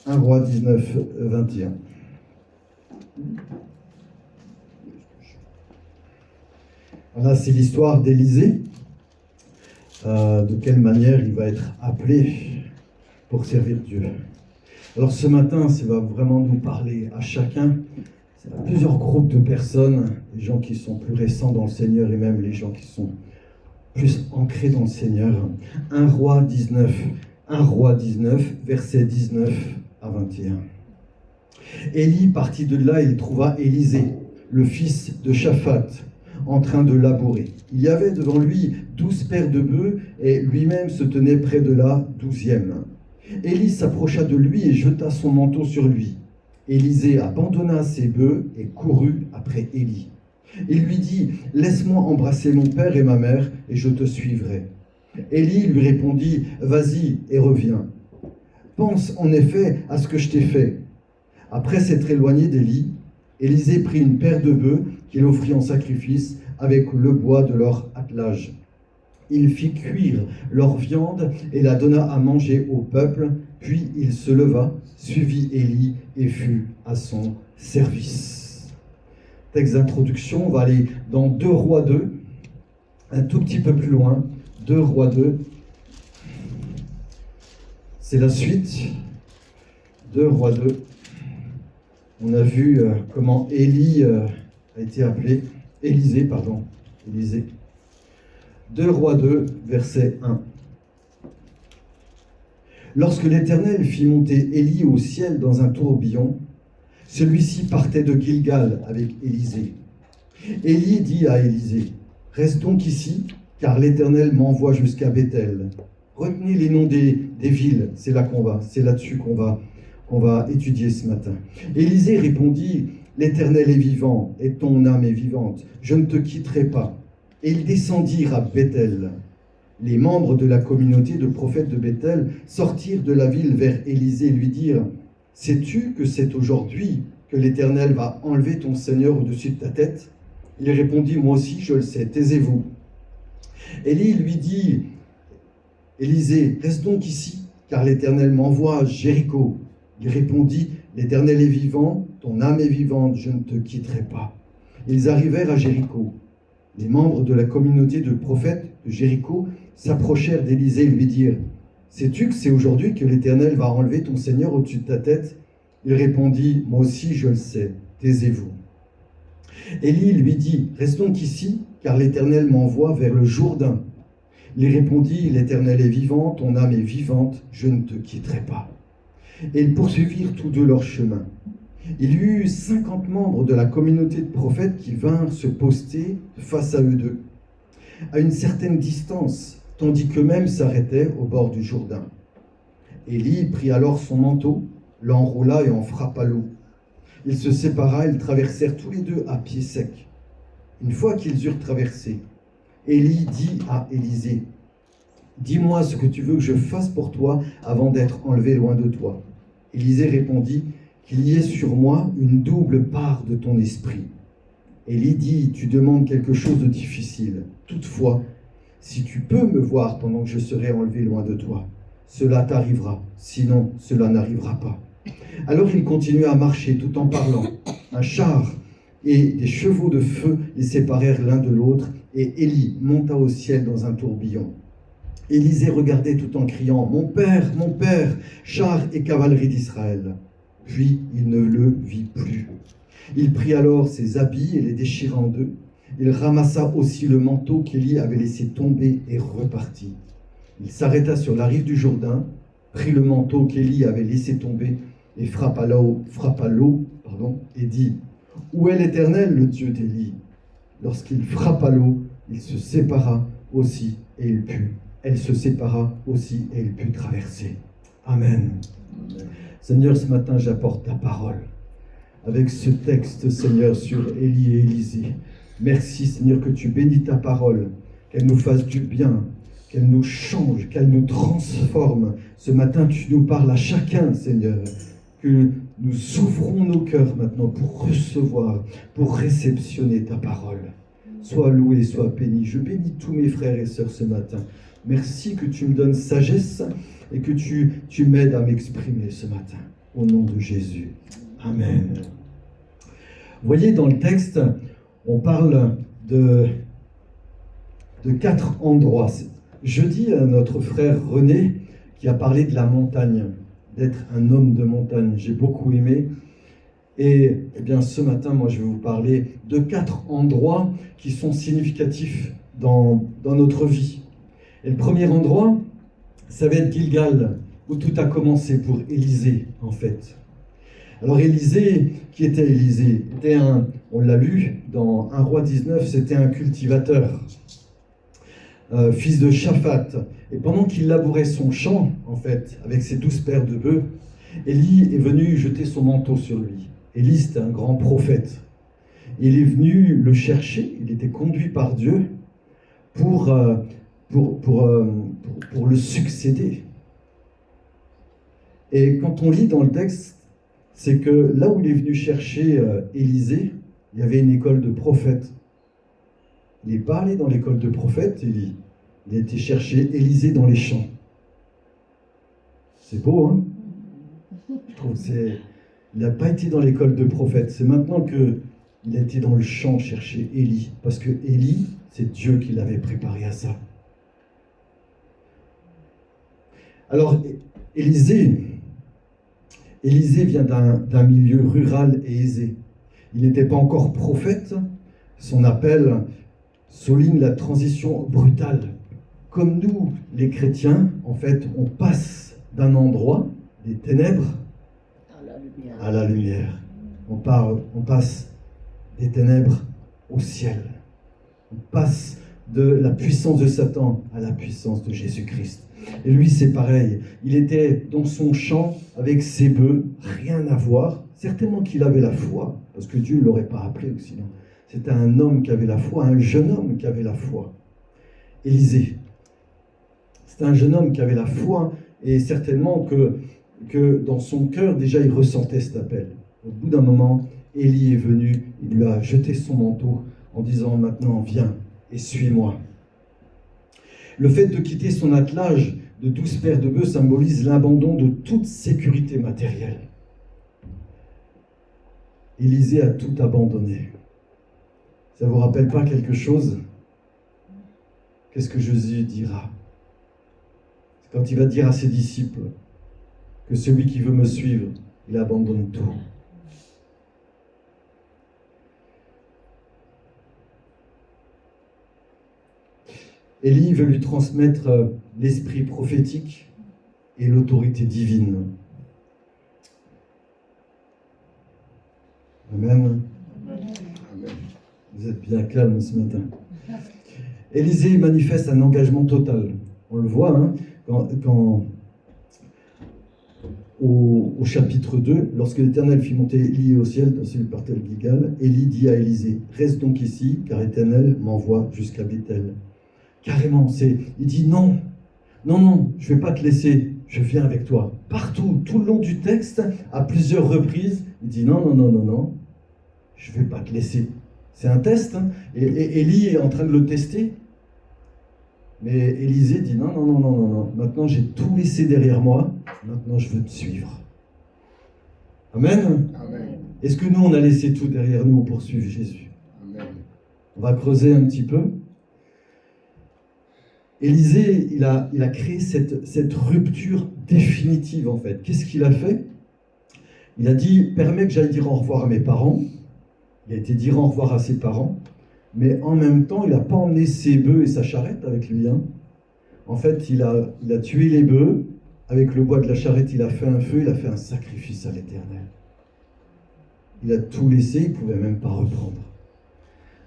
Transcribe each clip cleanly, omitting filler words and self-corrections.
1 Roi 19, 21. Voilà, c'est l'histoire d'Élisée. De quelle manière il va être appelé pour servir Dieu. Alors ce matin, ça va vraiment nous parler à chacun, à plusieurs groupes de personnes, les gens qui sont plus récents dans le Seigneur et même les gens qui sont plus ancrés dans le Seigneur. 1 Roi 19, versets 19 à 21. Élie partit de là et il trouva Élisée, le fils de Shaphat, en train de labourer. Il y avait devant lui 12 paires de bœufs et lui-même se tenait près de la 12e. Élie s'approcha de lui et jeta son manteau sur lui. Élisée abandonna ses bœufs et courut après Élie. Il lui dit « Laisse-moi embrasser mon père et ma mère et je te suivrai. » Élie lui répondit « Vas-y et reviens. Pense en effet à ce que je t'ai fait. » Après s'être éloigné d'Élie, Élisée prit une paire de bœufs qu'il offrit en sacrifice avec le bois de leur attelage. Il fit cuire leur viande et la donna à manger au peuple, puis il se leva, suivit Élie et fut à son service. Texte d'introduction, on va aller dans 2 Rois 2, un tout petit peu plus loin, 2 Rois 2. C'est la suite, 2 Rois 2. On a vu comment Élie a été appelé, Élisée. 2 Rois 2, verset 1. Lorsque l'Éternel fit monter Élie au ciel dans un tourbillon, celui-ci partait de Gilgal avec Élisée. Élie dit à Élisée, « Reste donc ici, car l'Éternel m'envoie jusqu'à Béthel. » Retenez les noms des villes, c'est là qu'on va, c'est là-dessus qu'on va étudier ce matin. Élisée répondit, « L'Éternel est vivant, et ton âme est vivante. Je ne te quitterai pas. » Et ils descendirent à Béthel. Les membres de la communauté de prophètes de Béthel sortirent de la ville vers Élisée et lui dirent, « Sais-tu que c'est aujourd'hui que l'Éternel va enlever ton Seigneur au-dessus de ta tête ?» Il répondit, « Moi aussi je le sais, taisez-vous. » Élie lui dit, « Élisée, reste donc ici, car l'Éternel m'envoie à Jéricho. » Il répondit, « L'Éternel est vivant, ton âme est vivante, je ne te quitterai pas. » Ils arrivèrent à Jéricho. Les membres de la communauté de prophètes de Jéricho s'approchèrent d'Élisée et lui dirent, « Sais-tu que c'est aujourd'hui que l'Éternel va enlever ton Seigneur au-dessus de ta tête ?» Il répondit, « Moi aussi je le sais, taisez-vous. » Élie lui dit, « Reste donc ici, car l'Éternel m'envoie vers le Jourdain. » Il répondit, « L'Éternel est vivant, ton âme est vivante, je ne te quitterai pas. » Et ils poursuivirent tous deux leur chemin. Il y eut 50 membres de la communauté de prophètes qui vinrent se poster face à eux deux, à une certaine distance, tandis qu'eux-mêmes s'arrêtaient au bord du Jourdain. Élie prit alors son manteau, l'enroula et en frappa l'eau. Il se sépara, ils traversèrent tous les deux à pied sec. Une fois qu'ils eurent traversé, Élie dit à Élisée, « Dis-moi ce que tu veux que je fasse pour toi avant d'être enlevé loin de toi. » Élisée répondit, « Qu'il y ait sur moi une double part de ton esprit. » Élie dit, « Tu demandes quelque chose de difficile. Toutefois, si tu peux me voir pendant que je serai enlevé loin de toi, cela t'arrivera, sinon cela n'arrivera pas. » Alors il continua à marcher tout en parlant. Un char et des chevaux de feu les séparèrent l'un de l'autre, et Élie monta au ciel dans un tourbillon. Élisée regardait tout en criant, mon père, char et cavalerie d'Israël. » Puis il ne le vit plus. Il prit alors ses habits et les déchira en deux. Il ramassa aussi le manteau qu'Élie avait laissé tomber et repartit. Il s'arrêta sur la rive du Jourdain, prit le manteau qu'Élie avait laissé tomber et frappa l'eau, et dit, « Où est l'Éternel, le Dieu d'Élie ?» Lorsqu'il frappa l'eau, il se sépara aussi et il put. Elle se sépara aussi et il put traverser. Amen. Amen. Seigneur, ce matin, j'apporte ta parole. Avec ce texte, Seigneur, sur Élie et Élisée. Merci, Seigneur, que tu bénis ta parole, qu'elle nous fasse du bien, qu'elle nous change, qu'elle nous transforme. Ce matin, tu nous parles à chacun, Seigneur, que nous ouvrons nos cœurs maintenant pour recevoir, pour réceptionner ta parole. Sois loué, sois béni. Je bénis tous mes frères et sœurs ce matin. Merci que tu me donnes sagesse et que tu m'aides à m'exprimer ce matin. Au nom de Jésus. Amen. Vous voyez, dans le texte, on parle de 4 endroits. Jeudi, notre frère René, qui a parlé de la montagne, d'être un homme de montagne, j'ai beaucoup aimé. Et eh bien, ce matin, moi, je vais vous parler de 4 endroits qui sont significatifs dans notre vie. Et le premier endroit, ça va être Gilgal, où tout a commencé pour Élisée, en fait. Alors Élisée, qui était Élisée? On l'a lu dans 1 Roi 19, c'était un cultivateur, fils de Shaphat. Et pendant qu'il labourait son champ, en fait, avec ses 12 paires de bœufs, Élie est venu jeter son manteau sur lui. Élie, c'était un grand prophète. Il est venu le chercher, il était conduit par Dieu pour le succéder. Et quand on lit dans le texte, c'est que là où il est venu chercher Élisée, il y avait une école de prophètes. Il n'est pas allé dans l'école de prophètes, Élie. Il a été chercher Élisée dans les champs. C'est beau, hein? Je trouve que il n'a pas été dans l'école de prophètes. C'est maintenant qu'il a été dans le champ chercher Élie. Parce que Élie, c'est Dieu qui l'avait préparé à ça. Alors, Élisée vient d'un milieu rural et aisé. Il n'était pas encore prophète. Son appel souligne la transition brutale. Comme nous, les chrétiens, en fait, on passe d'un endroit, des ténèbres, à la lumière. On passe des ténèbres au ciel. On passe de la puissance de Satan à la puissance de Jésus-Christ. Et lui, c'est pareil. Il était dans son champ avec ses bœufs, rien à voir. Certainement qu'il avait la foi, parce que Dieu ne l'aurait pas appelé aussi. C'était un homme qui avait la foi, un jeune homme qui avait la foi. Élisée. C'était un jeune homme qui avait la foi, et certainement que dans son cœur, déjà, il ressentait cet appel. Au bout d'un moment, Élie est venu, il lui a jeté son manteau en disant « Maintenant, viens et suis-moi ». Le fait de quitter son attelage de 12 paires de bœufs symbolise l'abandon de toute sécurité matérielle. Élisée a tout abandonné. Ça ne vous rappelle pas quelque chose? Qu'est-ce que Jésus dira? C'est quand il va dire à ses disciples que celui qui veut me suivre, il abandonne tout. Élie veut lui transmettre l'esprit prophétique et l'autorité divine. Amen. Amen. Vous êtes bien calme ce matin. Élisée manifeste un engagement total. On le voit, hein, quand au chapitre 2, lorsque l'Éternel fit monter Élie au ciel, dans celui par tel Gilgal, Élie dit à Élisée, « Reste donc ici, car l'Éternel m'envoie jusqu'à Bethel. » Carrément, il dit non, je ne vais pas te laisser, je viens avec toi. Partout, tout le long du texte, à plusieurs reprises, il dit non, je ne vais pas te laisser. C'est un test, hein, et Élie est en train de le tester. Mais Élisée dit non, maintenant j'ai tout laissé derrière moi, maintenant je veux te suivre. Amen. Amen. Est-ce que nous, on a laissé tout derrière nous pour suivre Jésus? Amen. On va creuser un petit peu. Élisée, il a créé cette rupture définitive, en fait. Qu'est-ce qu'il a fait? Il a dit, permets que j'aille dire au revoir à mes parents. Il a été dire au revoir à ses parents. Mais en même temps, il n'a pas emmené ses bœufs et sa charrette avec lui. Hein. En fait, il a tué les bœufs. Avec le bois de la charrette, il a fait un feu, il a fait un sacrifice à l'Éternel. Il a tout laissé, il ne pouvait même pas reprendre.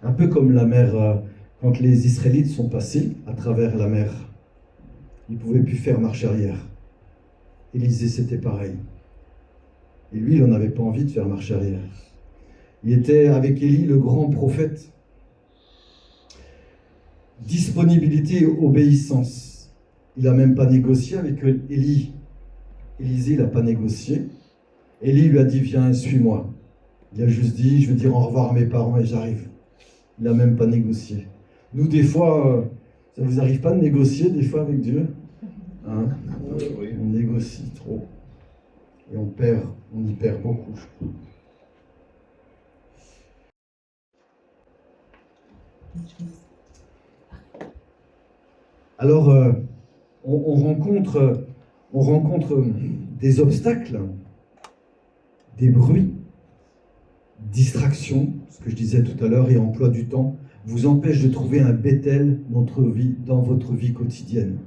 Un peu comme la mer... Quand les Israélites sont passés à travers la mer, ils ne pouvaient plus faire marche arrière. Élisée, c'était pareil. Et lui, il n'en avait pas envie de faire marche arrière. Il était avec Élie, le grand prophète. Disponibilité et obéissance. Il n'a même pas négocié avec Élie. Élisée, il n'a pas négocié. Élie lui a dit, viens, suis-moi. Il a juste dit, je veux dire au revoir à mes parents et j'arrive. Il n'a même pas négocié. Nous, des fois, ça ne vous arrive pas de négocier, des fois, avec Dieu? Hein? On négocie trop. Et on y perd beaucoup. Alors, on rencontre des obstacles, des bruits, distractions, ce que je disais tout à l'heure, et emploi du temps, vous empêchent de trouver un Bethel dans votre vie quotidienne.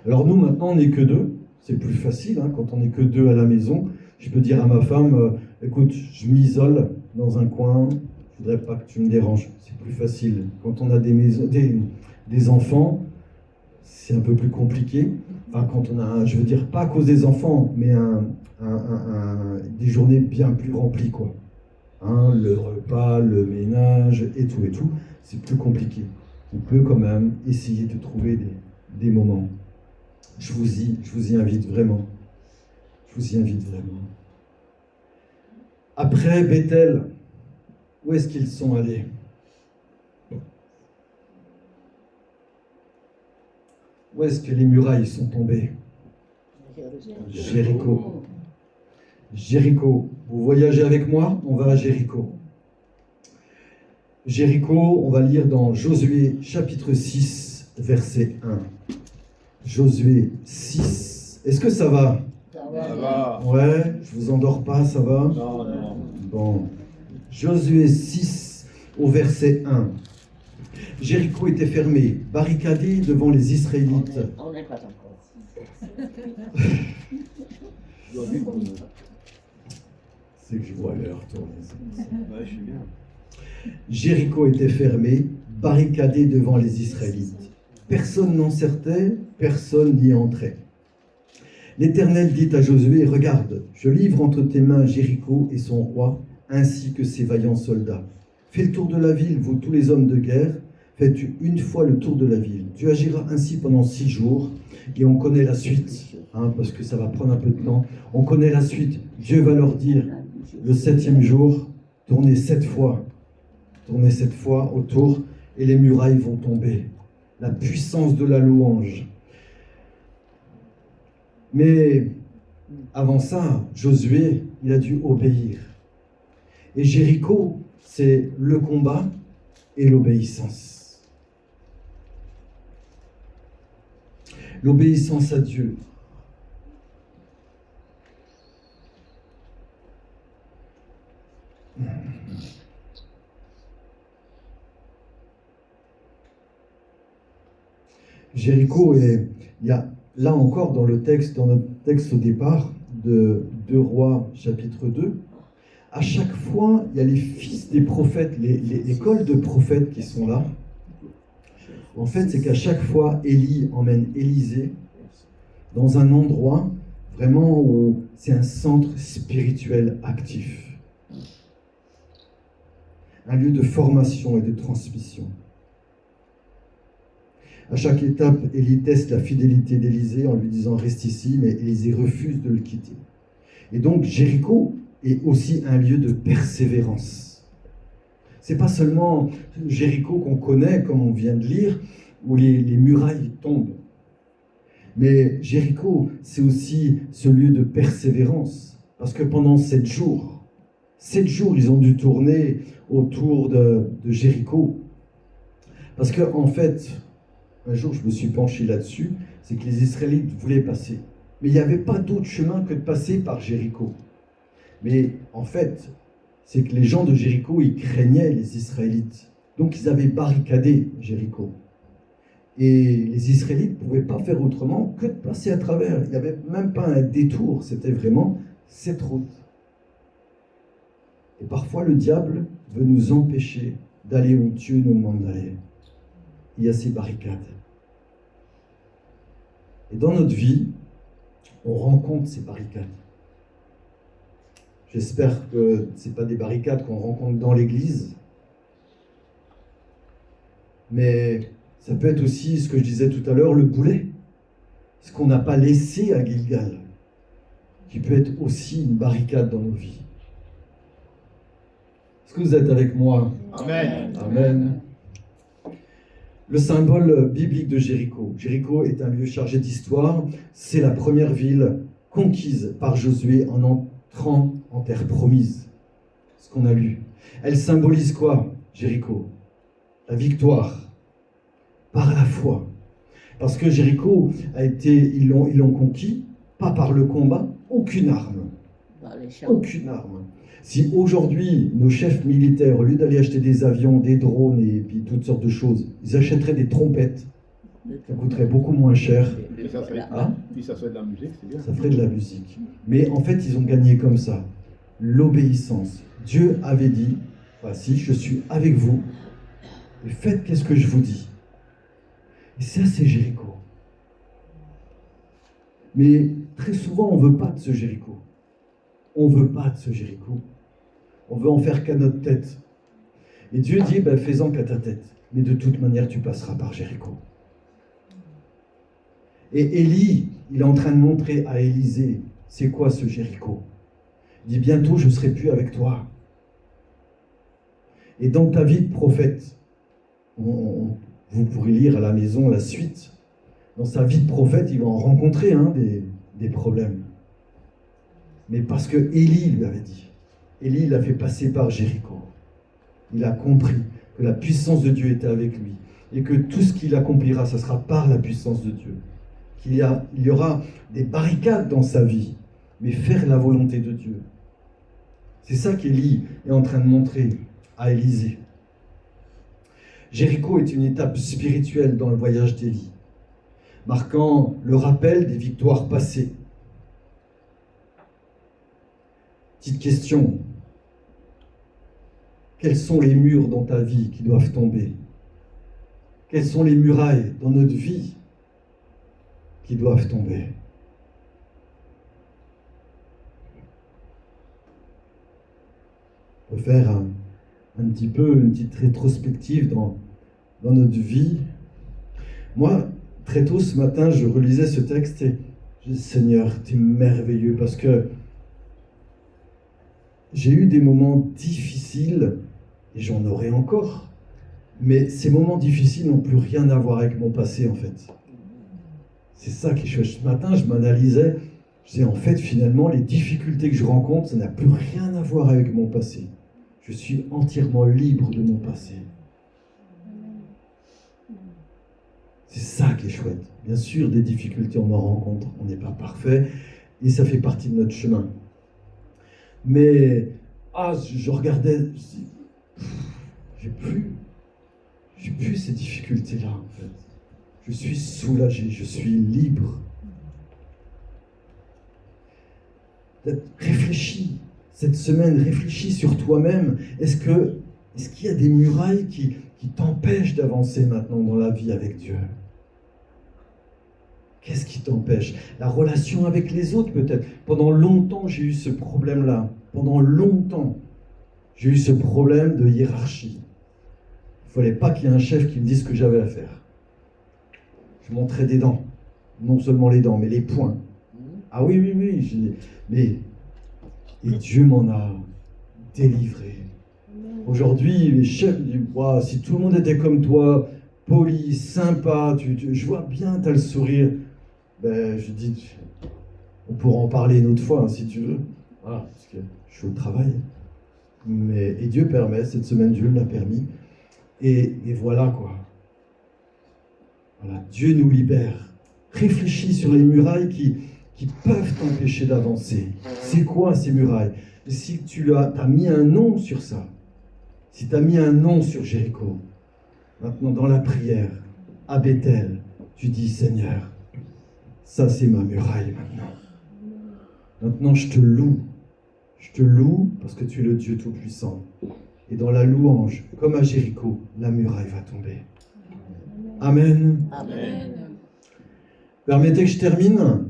Alors nous, maintenant, on n'est que deux. C'est plus facile, hein, quand on n'est que deux à la maison. Je peux dire à ma femme, écoute, je m'isole dans un coin, je voudrais pas que tu me déranges. C'est plus facile. Quand on a des enfants, c'est un peu plus compliqué. Enfin, quand on a, je veux dire, pas à cause des enfants, mais des journées bien plus remplies, quoi. Hein, le repas, le ménage, et tout, c'est plus compliqué. On peut quand même essayer de trouver des moments. Je vous y invite vraiment. Je vous y invite vraiment. Après Bethel, où est-ce qu'ils sont allés? Où est-ce que les murailles sont tombées? Jéricho. Jéricho. Vous voyagez avec moi? On va à Jéricho. Jéricho, on va lire dans Josué chapitre 6, verset 1. Josué 6. Est-ce que ça va? Ça va. Ouais, je vous endors pas, ça va? Non, non. Bon. Josué 6, au verset 1. Jéricho était fermé, barricadé devant les Israélites. On n'est pas encore. C'est que je vois l'heure tourner. Ouais, je suis bien. Jéricho était fermé, barricadé devant les Israélites. Personne n'en sortait, personne n'y entrait. L'Éternel dit à Josué, regarde, je livre entre tes mains Jéricho et son roi, ainsi que ses vaillants soldats. Fais le tour de la ville, vous tous les hommes de guerre, faites une fois le tour de la ville. Tu agiras ainsi pendant 6 jours, et on connaît la suite, hein, parce que ça va prendre un peu de temps. On connaît la suite. Dieu va leur dire, le 7e jour, tournez 7 fois autour, et les murailles vont tomber. La puissance de la louange. Mais avant ça, Josué, il a dû obéir. Et Jéricho, c'est le combat et l'obéissance. L'obéissance à Dieu. Jéricho, il y a là encore dans notre texte au départ de 2 Rois chapitre 2, à chaque fois, il y a les fils des prophètes, l'école de prophètes qui sont là. En fait, c'est qu'à chaque fois, Élie emmène Élisée dans un endroit vraiment où c'est un centre spirituel actif. Un lieu de formation et de transmission. À chaque étape, Élie teste la fidélité d'Élisée en lui disant « Reste ici », mais Élisée refuse de le quitter. Et donc, Jéricho est aussi un lieu de persévérance. C'est pas seulement Jéricho qu'on connaît, comme on vient de lire, où les murailles tombent. Mais Jéricho, c'est aussi ce lieu de persévérance. Parce que pendant 7 jours, ils ont dû tourner autour de Jéricho. Parce que, en fait, un jour, je me suis penché là-dessus, c'est que les Israélites voulaient passer. Mais il n'y avait pas d'autre chemin que de passer par Jéricho. Mais en fait, c'est que les gens de Jéricho, ils craignaient les Israélites. Donc ils avaient barricadé Jéricho. Et les Israélites ne pouvaient pas faire autrement que de passer à travers. Il n'y avait même pas un détour, c'était vraiment cette route. Et parfois, le diable veut nous empêcher d'aller où Dieu nous demande d'aller. Il y a ces barricades. Et dans notre vie, on rencontre ces barricades. J'espère que ce n'est pas des barricades qu'on rencontre dans l'église, mais ça peut être aussi, ce que je disais tout à l'heure, le boulet. Ce qu'on n'a pas laissé à Gilgal, qui peut être aussi une barricade dans nos vies. Est-ce que vous êtes avec moi? Amen. Amen. Le symbole biblique de Jéricho. Jéricho est un lieu chargé d'histoire. C'est la première ville conquise par Josué en entrant en terre promise. Ce qu'on a lu. Elle symbolise quoi, Jéricho? La victoire par la foi. Parce que Jéricho ils l'ont conquis, pas par le combat, aucune arme. Aucune arme. Si aujourd'hui, nos chefs militaires, au lieu d'aller acheter des avions, des drones et puis toutes sortes de choses, ils achèteraient des trompettes, ça coûterait beaucoup moins cher. Et ça ferait, Hein? puis ça ferait de la musique, c'est bien. Ça ferait de la musique. Mais en fait, ils ont gagné comme ça. L'obéissance. Dieu avait dit, voici, je suis avec vous, et faites qu'est-ce que je vous dis. Et ça, c'est Jéricho. Mais très souvent, on ne veut pas de ce Jéricho. On ne veut pas de ce Jéricho. On veut en faire qu'à notre tête. Et Dieu dit, ben, fais-en qu'à ta tête. Mais de toute manière, tu passeras par Jéricho. Et Élie, il est en train de montrer à Élisée, c'est quoi ce Jéricho? Il dit, bientôt, je ne serai plus avec toi. Et dans ta vie de prophète, vous pourrez lire à la maison la suite. Dans sa vie de prophète, il va en rencontrer des problèmes. Mais parce que Élie lui avait dit. Élie l'a fait passer par Jéricho. Il a compris que la puissance de Dieu était avec lui. Et que tout ce qu'il accomplira, ce sera par la puissance de Dieu. Il y aura des barricades dans sa vie. Mais faire la volonté de Dieu. C'est ça qu'Élie est en train de montrer à Élisée. Jéricho est une étape spirituelle dans le voyage d'Élie, marquant le rappel des victoires passées. Petite question. Quels sont les murs dans ta vie qui doivent tomber? Quelles sont les murailles dans notre vie qui doivent tomber? On peut faire un petit peu une petite rétrospective dans notre vie. Moi, très tôt ce matin, je relisais ce texte et je dis, Seigneur, tu es merveilleux parce que j'ai eu des moments difficiles et j'en aurai encore. Mais ces moments difficiles n'ont plus rien à voir avec mon passé en fait. C'est ça qui est chouette. Ce matin, je m'analysais. Je disais, en fait, finalement, les difficultés que je rencontre, ça n'a plus rien à voir avec mon passé. Je suis entièrement libre de mon passé. C'est ça qui est chouette. Bien sûr, des difficultés, on en rencontre. On n'est pas parfait. Et ça fait partie de notre chemin. Mais, je regardais, je dis, j'ai plus ces difficultés-là, en fait. Je suis soulagé, je suis libre. Réfléchis, cette semaine, réfléchis sur toi-même. Est-ce qu'il y a des murailles qui t'empêchent d'avancer maintenant dans la vie avec Dieu? Qu'est-ce qui t'empêche? La relation avec les autres peut-être. Pendant longtemps, j'ai eu ce problème-là. Pendant longtemps, j'ai eu ce problème de hiérarchie. Il ne fallait pas qu'il y ait un chef qui me dise ce que j'avais à faire. Je montrais des dents. Non seulement les dents, mais les poings. Ah oui. Et Dieu m'en a délivré. Aujourd'hui, les chefs me disent, wow, si tout le monde était comme toi, poli, sympa, je vois bien, tu as le sourire. Ben, je dis, on pourra en parler une autre fois, hein, si tu veux. Voilà, parce que je suis au travail. Et Dieu permet, cette semaine, Dieu me l'a permis. Et voilà, quoi. Voilà, Dieu nous libère. Réfléchis sur les murailles qui peuvent t'empêcher d'avancer. C'est quoi ces murailles? Si tu as mis un nom sur ça, si tu as mis un nom sur Jéricho, maintenant dans la prière, à Bethel, tu dis, Seigneur, ça c'est ma muraille maintenant. Maintenant je te loue. Je te loue parce que tu es le Dieu Tout-Puissant. Et dans la louange, comme à Jéricho, la muraille va tomber. Amen. Amen. Permettez que je termine.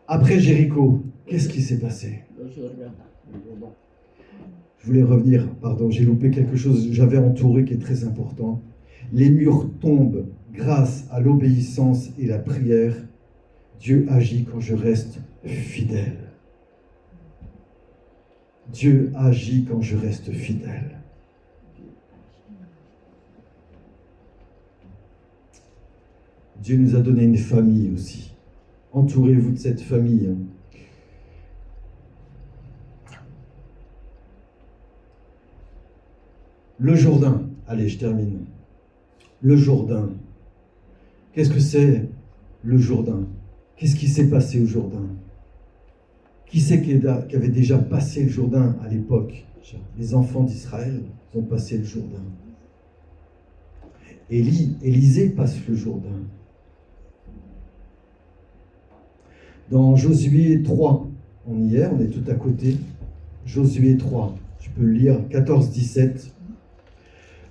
Après Jéricho, qu'est-ce qui s'est passé? Je voulais revenir, pardon, j'ai loupé quelque chose, j'avais entouré qui est très important. Les murs tombent grâce à l'obéissance et la prière. Dieu agit quand je reste fidèle. Dieu agit quand je reste fidèle. Dieu nous a donné une famille aussi. Entourez-vous de cette famille. Le Jourdain. Allez, je termine. Le Jourdain. Qu'est-ce que c'est le Jourdain? Qu'est-ce qui s'est passé au Jourdain? Qui c'est qui avait déjà passé le Jourdain à l'époque? Les enfants d'Israël ont passé le Jourdain. Élisée passe le Jourdain. Dans Josué 3, on y est, on est tout à côté. Josué 3, tu peux le lire, 14-17.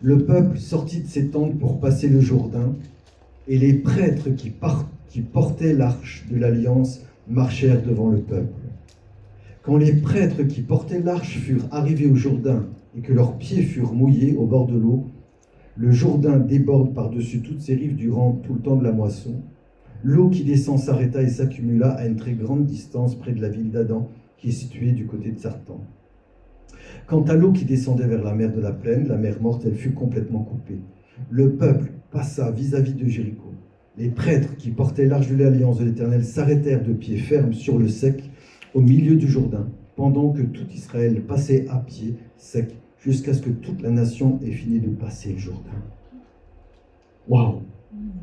Le peuple sortit de ses tentes pour passer le Jourdain, et les prêtres qui portaient l'arche de l'Alliance marchèrent devant le peuple. Quand les prêtres qui portaient l'arche furent arrivés au Jourdain et que leurs pieds furent mouillés au bord de l'eau, le Jourdain déborde par-dessus toutes ses rives durant tout le temps de la moisson. L'eau qui descend s'arrêta et s'accumula à une très grande distance près de la ville d'Adam, qui est située du côté de Sartan. Quant à l'eau qui descendait vers la mer de la plaine, la mer morte, elle fut complètement coupée. Le peuple passa vis-à-vis de Jéricho. Les prêtres qui portaient l'arche de l'Alliance de l'Éternel s'arrêtèrent de pied ferme sur le sec, au milieu du Jourdain, pendant que tout Israël passait à pied sec, jusqu'à ce que toute la nation ait fini de passer le Jourdain. Waouh!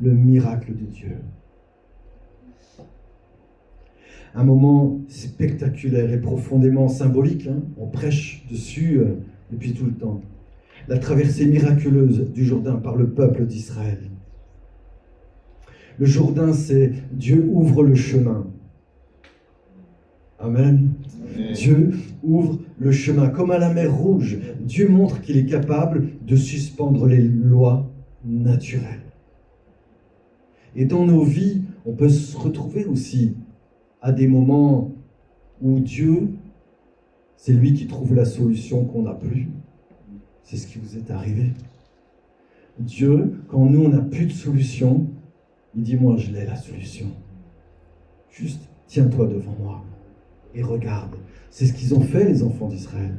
Le miracle de Dieu. Un moment spectaculaire et profondément symbolique, hein. On prêche dessus depuis tout le temps. La traversée miraculeuse du Jourdain par le peuple d'Israël. Le Jourdain, c'est Dieu ouvre le chemin. Amen. Amen. Dieu ouvre le chemin. Comme à la mer Rouge, Dieu montre qu'il est capable de suspendre les lois naturelles. Et dans nos vies, on peut se retrouver aussi à des moments où Dieu, c'est lui qui trouve la solution qu'on n'a plus. C'est ce qui vous est arrivé. Dieu, quand nous, on n'a plus de solution, il dit, moi, je l'ai la solution. Juste, tiens-toi devant moi et regarde. C'est ce qu'ils ont fait, les enfants d'Israël.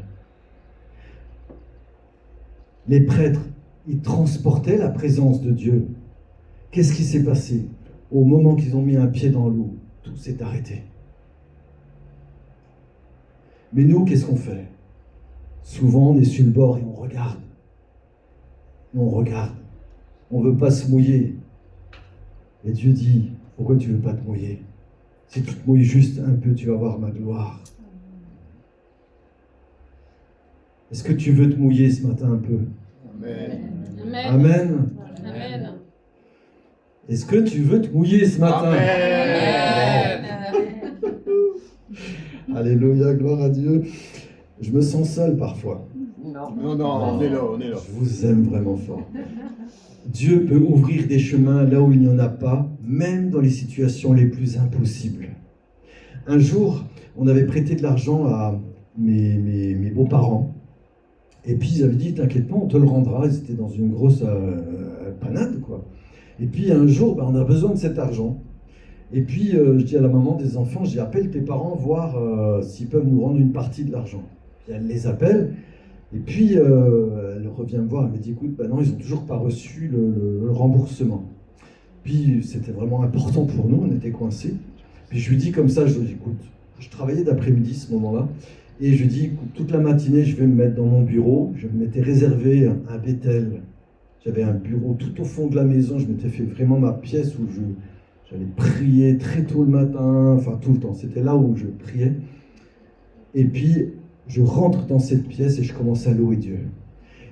Les prêtres, ils transportaient la présence de Dieu. Qu'est-ce qui s'est passé? Au moment qu'ils ont mis un pied dans l'eau, tout s'est arrêté. Mais nous, qu'est-ce qu'on fait? Souvent, on est sur le bord et on regarde. On regarde. On ne veut pas se mouiller. Et Dieu dit, pourquoi tu ne veux pas te mouiller? Si tu te mouilles juste un peu, tu vas voir ma gloire. Est-ce que tu veux te mouiller ce matin un peu? Amen. Amen. Amen. Amen. Est-ce que tu veux te mouiller ce matin? Amen. Alléluia, gloire à Dieu. Je me sens seul parfois. Non, on est là, on est là. Je vous aime vraiment fort. Dieu peut ouvrir des chemins là où il n'y en a pas, même dans les situations les plus impossibles. Un jour, on avait prêté de l'argent à mes beaux-parents. Et puis ils avaient dit, t'inquiète pas, on te le rendra. Ils étaient dans une grosse panade, quoi. Et puis un jour, on a besoin de cet argent. Et puis je dis à la maman des enfants, je dis, appelle tes parents, voir s'ils peuvent nous rendre une partie de l'argent. Puis elle les appelle. Et puis, elle revient me voir, elle me dit, écoute, non, ils n'ont toujours pas reçu le remboursement. Puis, c'était vraiment important pour nous, on était coincés. Puis, je lui dis comme ça, je lui dis, écoute, je travaillais d'après-midi ce moment-là, et je lui dis, écoute, toute la matinée, je vais me mettre dans mon bureau. Je m'étais réservé un Bethel. J'avais un bureau tout au fond de la maison, je m'étais fait vraiment ma pièce où j'allais prier très tôt le matin, enfin tout le temps, c'était là où je priais. Et puis, je rentre dans cette pièce et je commence à louer Dieu.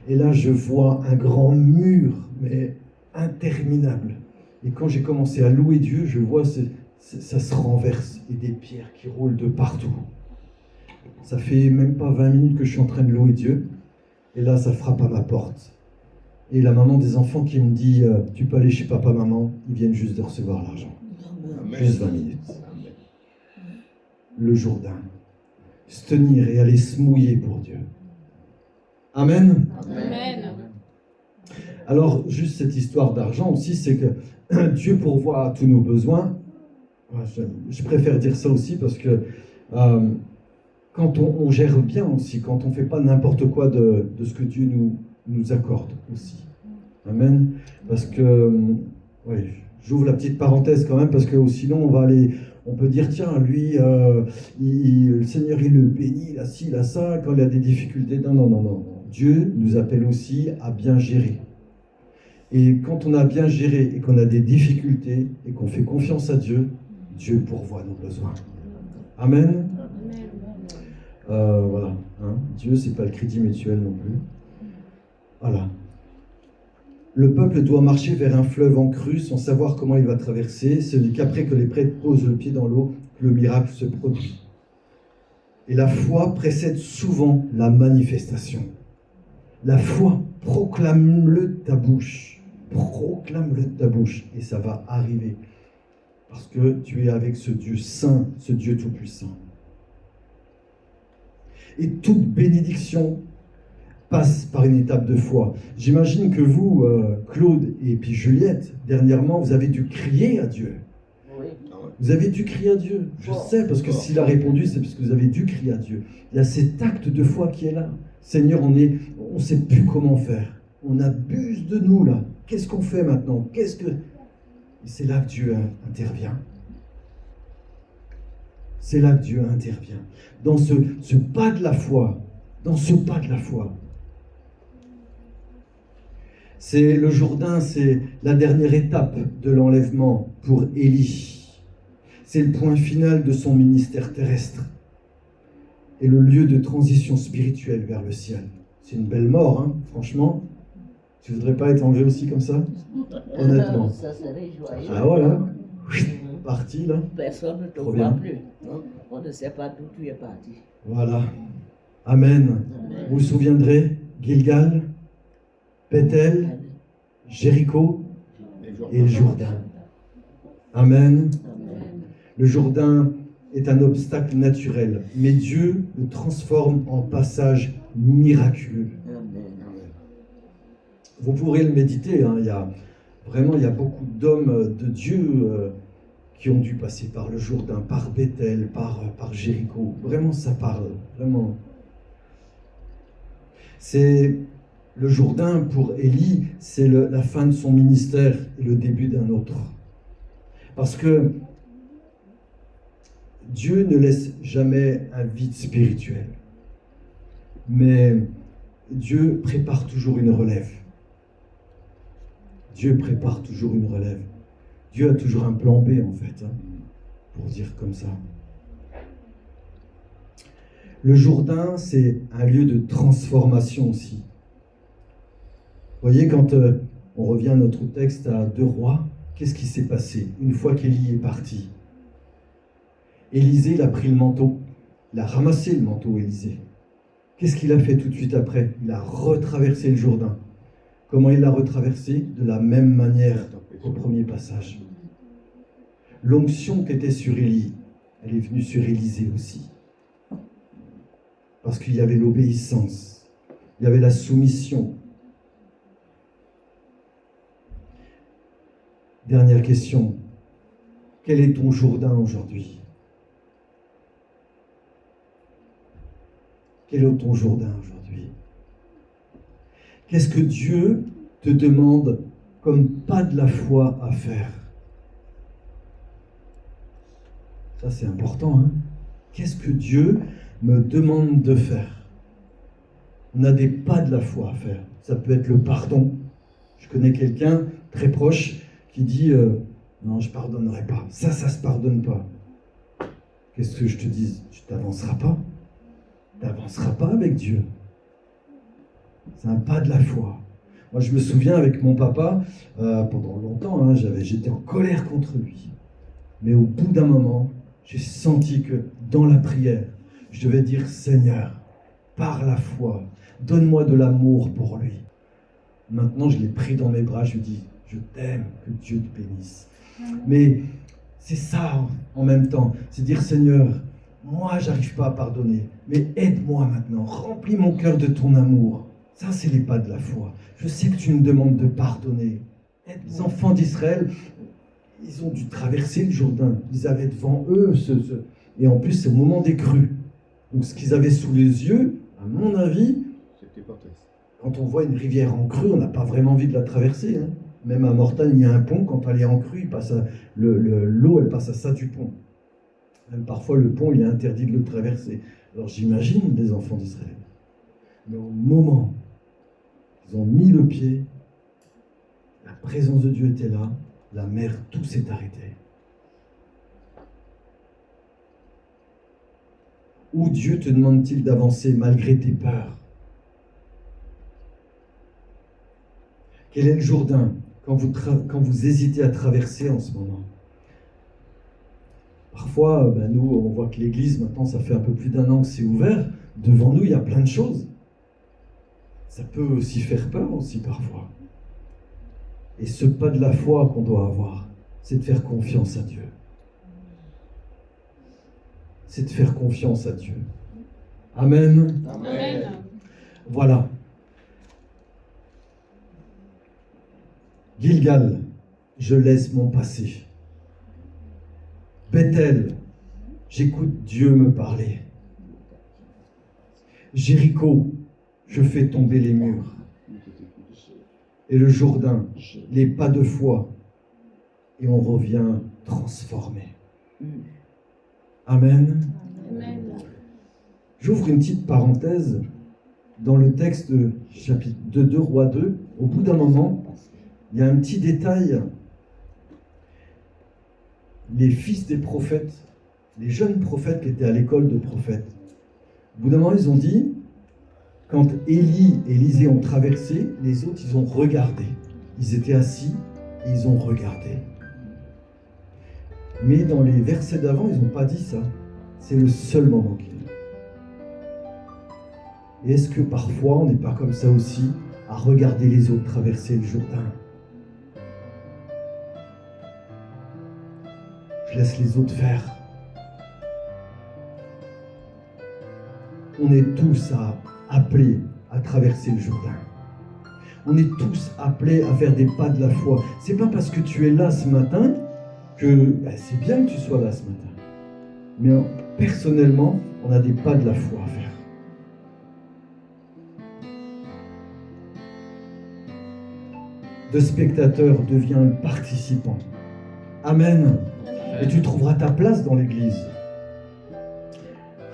Et là, je vois un grand mur, mais interminable. Et quand j'ai commencé à louer Dieu, je vois ça se renverse et des pierres qui roulent de partout. Ça fait même pas 20 minutes que je suis en train de louer Dieu. Et là, ça frappe à ma porte. Et la maman des enfants qui me dit, tu peux aller chez papa, maman, ils viennent juste de recevoir l'argent. Amen. Juste 20 minutes. Le Jourdain. Se tenir et aller se mouiller pour Dieu. Amen. Amen. Alors, juste cette histoire d'argent aussi, c'est que Dieu pourvoit à tous nos besoins. Je préfère dire ça aussi parce que quand on gère bien aussi, quand on ne fait pas n'importe quoi de ce que Dieu nous accorde aussi. Amen. Parce que, J'ouvre la petite parenthèse quand même, parce que sinon on peut dire, tiens, lui, le Seigneur, il le bénit, il a ci, il a ça, quand il a des difficultés. Non, non, non, non. Dieu nous appelle aussi à bien gérer. Et quand on a bien géré et qu'on a des difficultés et qu'on fait confiance à Dieu, Dieu pourvoit nos besoins. Amen. Voilà. Hein. Dieu, c'est pas le crédit mutuel non plus. Voilà. Le peuple doit marcher vers un fleuve en crue sans savoir comment il va traverser. Ce n'est qu'après que les prêtres posent le pied dans l'eau que le miracle se produit. Et la foi précède souvent la manifestation. La foi, proclame-le de ta bouche. Proclame-le de ta bouche. Et ça va arriver. Parce que tu es avec ce Dieu saint, ce Dieu tout-puissant. Et toute bénédiction passe par une étape de foi. J'imagine que vous, Claude et puis Juliette, dernièrement, vous avez dû crier à Dieu. Oui. Vous avez dû crier à Dieu. Je sais, parce que s'il a répondu, c'est parce que vous avez dû crier à Dieu. Il y a cet acte de foi qui est là. Seigneur, on ne sait plus comment faire. On abuse de nous, là. Qu'est-ce qu'on fait maintenant? Et c'est là que Dieu intervient. C'est là que Dieu intervient. Dans ce pas de la foi, c'est le Jourdain, c'est la dernière étape de l'enlèvement pour Élie. C'est le point final de son ministère terrestre et le lieu de transition spirituelle vers le ciel. C'est une belle mort, hein, franchement. Tu voudrais pas être enlevé aussi comme ça? Honnêtement. Ça serait joyeux. Ah voilà, parti là. Personne ne te Trop voit bien. plus. On ne sait pas d'où tu es parti. Voilà. Amen. Amen. Vous vous souviendrez, Gilgal, Bethel, Jéricho et le Jourdain. Amen. Amen. Le Jourdain est un obstacle naturel, mais Dieu le transforme en passage miraculeux. Amen. Vous pourrez le méditer, hein, il y a beaucoup d'hommes de Dieu qui ont dû passer par le Jourdain, par Bethel, par Jéricho. Vraiment, ça parle, vraiment. C'est le Jourdain pour Élie, c'est la fin de son ministère et le début d'un autre. Parce que Dieu ne laisse jamais un vide spirituel. Mais Dieu prépare toujours une relève. Dieu prépare toujours une relève. Dieu a toujours un plan B, en fait, hein, pour dire comme ça. Le Jourdain, c'est un lieu de transformation aussi. Vous voyez, quand on revient à notre texte à 2 Rois, qu'est-ce qui s'est passé une fois qu'Élie est parti? Élisée, il a pris le manteau. Il a ramassé le manteau, Élisée. Qu'est-ce qu'il a fait tout de suite après? Il a retraversé le Jourdain. Comment il l'a retraversé? De la même manière qu'au premier passage. L'onction qui était sur Élie, elle est venue sur Élisée aussi. Parce qu'il y avait l'obéissance, il y avait la soumission. Dernière question. Quel est ton Jourdain aujourd'hui? Quel est ton Jourdain aujourd'hui? Qu'est-ce que Dieu te demande comme pas de la foi à faire? Ça, c'est important, hein? Qu'est-ce que Dieu me demande de faire? On a des pas de la foi à faire. Ça peut être le pardon. Je connais quelqu'un très proche qui dit non, je ne pardonnerai pas. Ça se pardonne pas. Qu'est-ce que je te dis? Tu t'avanceras pas. Tu n'avanceras pas avec Dieu. C'est un pas de la foi. Moi, je me souviens avec mon papa, pendant longtemps, hein, j'étais en colère contre lui. Mais au bout d'un moment, j'ai senti que dans la prière, je devais dire, Seigneur, par la foi, donne-moi de l'amour pour lui. Maintenant, je l'ai pris dans mes bras, je lui dis, je t'aime, que Dieu te bénisse. Mais c'est ça en même temps, c'est dire, Seigneur, moi, j'arrive pas à pardonner, mais aide-moi maintenant, remplis mon cœur de ton amour. Ça, c'est les pas de la foi. Je sais que tu me demandes de pardonner. Les enfants d'Israël, ils ont dû traverser le Jourdain. Ils avaient devant eux et en plus, c'est au moment des crues. Donc, ce qu'ils avaient sous les yeux, à mon avis, C'était pas facile. quand on voit une rivière en crue, on n'a pas vraiment envie de la traverser. Hein. Même à Mortagne, il y a un pont, quand elle est en crue, l'eau, elle passe à ça du pont. Même parfois, le pont, il est interdit de le traverser. Alors j'imagine les enfants d'Israël. Mais au moment où ils ont mis le pied, la présence de Dieu était là, la mer, tout s'est arrêté. Où Dieu te demande-t-il d'avancer malgré tes peurs? Quel est le Jourdain quand vous hésitez à traverser en ce moment? Parfois, nous, on voit que l'église, maintenant, ça fait un peu plus d'1 an que c'est ouvert. Devant nous, il y a plein de choses. Ça peut aussi faire peur aussi parfois. Et ce pas de la foi qu'on doit avoir, c'est de faire confiance à Dieu. C'est de faire confiance à Dieu. Amen. Amen. Voilà. Gilgal, je laisse mon passé. Bethel, j'écoute Dieu me parler. Jéricho, je fais tomber les murs. Et le Jourdain, les pas de foi. Et on revient transformé. Amen. Amen. J'ouvre une petite parenthèse dans le texte chapitre 2 Rois 2. Au bout d'un moment, il y a un petit détail. Les fils des prophètes, les jeunes prophètes qui étaient à l'école de prophètes, au bout d'un moment, ils ont dit, quand Élie et Élisée ont traversé, les autres, ils ont regardé. Ils étaient assis et ils ont regardé. Mais dans les versets d'avant, ils n'ont pas dit ça. C'est le seul moment qu'il y a. Et est-ce que parfois, on n'est pas comme ça aussi, à regarder les autres traverser le Jourdain? Je laisse les autres faire. On est tous appelés à traverser le Jourdain. On est tous appelés à faire des pas de la foi. C'est pas parce que tu es là ce matin que c'est bien que tu sois là ce matin. Mais personnellement, on a des pas de la foi à faire. De spectateur devient un participant. Amen. Et tu trouveras ta place dans l'église.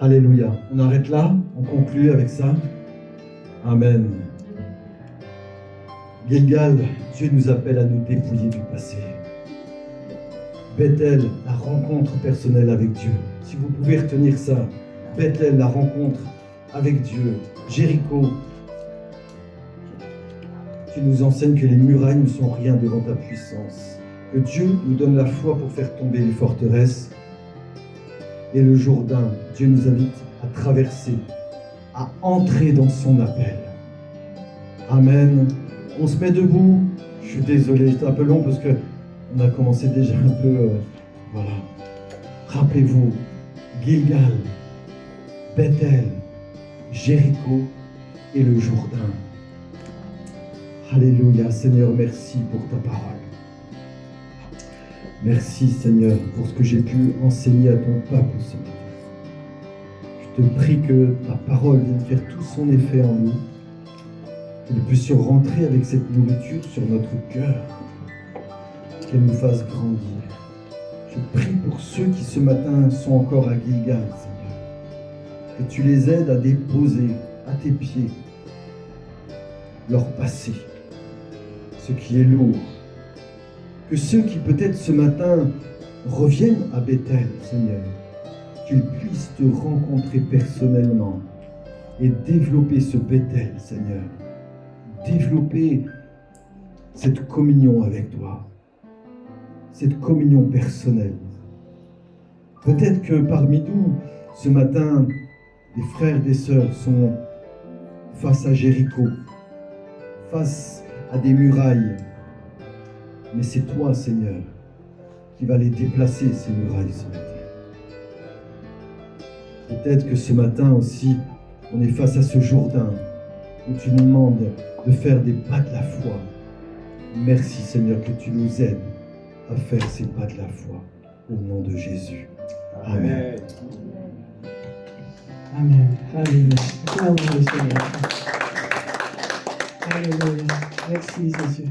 Alléluia. On arrête là, on conclut avec ça. Amen. Gilgal, Dieu nous appelle à nous dépouiller du passé. Bethel, la rencontre personnelle avec Dieu. Si vous pouvez retenir ça. Bethel, la rencontre avec Dieu. Jéricho, tu nous enseignes que les murailles ne sont rien devant ta puissance. Que Dieu nous donne la foi pour faire tomber les forteresses. Et le Jourdain, Dieu nous invite à traverser, à entrer dans son appel. Amen. On se met debout. Je suis désolé, j'étais un peu long parce que on a commencé déjà un peu... voilà. Rappelez-vous, Gilgal, Bethel, Jéricho et le Jourdain. Alléluia. Seigneur, merci pour ta parole. Merci Seigneur pour ce que j'ai pu enseigner à ton peuple ce matin. Je te prie que ta parole vienne faire tout son effet en nous, que nous puissions rentrer avec cette nourriture sur notre cœur, qu'elle nous fasse grandir. Je prie pour ceux qui ce matin sont encore à Gilgal, Seigneur, que tu les aides à déposer à tes pieds leur passé, ce qui est lourd. Que ceux qui peut-être ce matin reviennent à Bethel, Seigneur, qu'ils puissent te rencontrer personnellement et développer ce Bethel, Seigneur. Développer cette communion avec toi, cette communion personnelle. Peut-être que parmi nous, ce matin, des frères et des sœurs sont face à Jéricho, face à des murailles. Mais c'est toi, Seigneur, qui vas les déplacer, ces murailles, ce matin. Peut-être que ce matin aussi, on est face à ce Jourdain où tu nous demandes de faire des pas de la foi. Merci, Seigneur, que tu nous aides à faire ces pas de la foi. Au nom de Jésus. Amen. Amen. Alléluia. Acclamons le Seigneur. Alléluia. Merci, Jésus.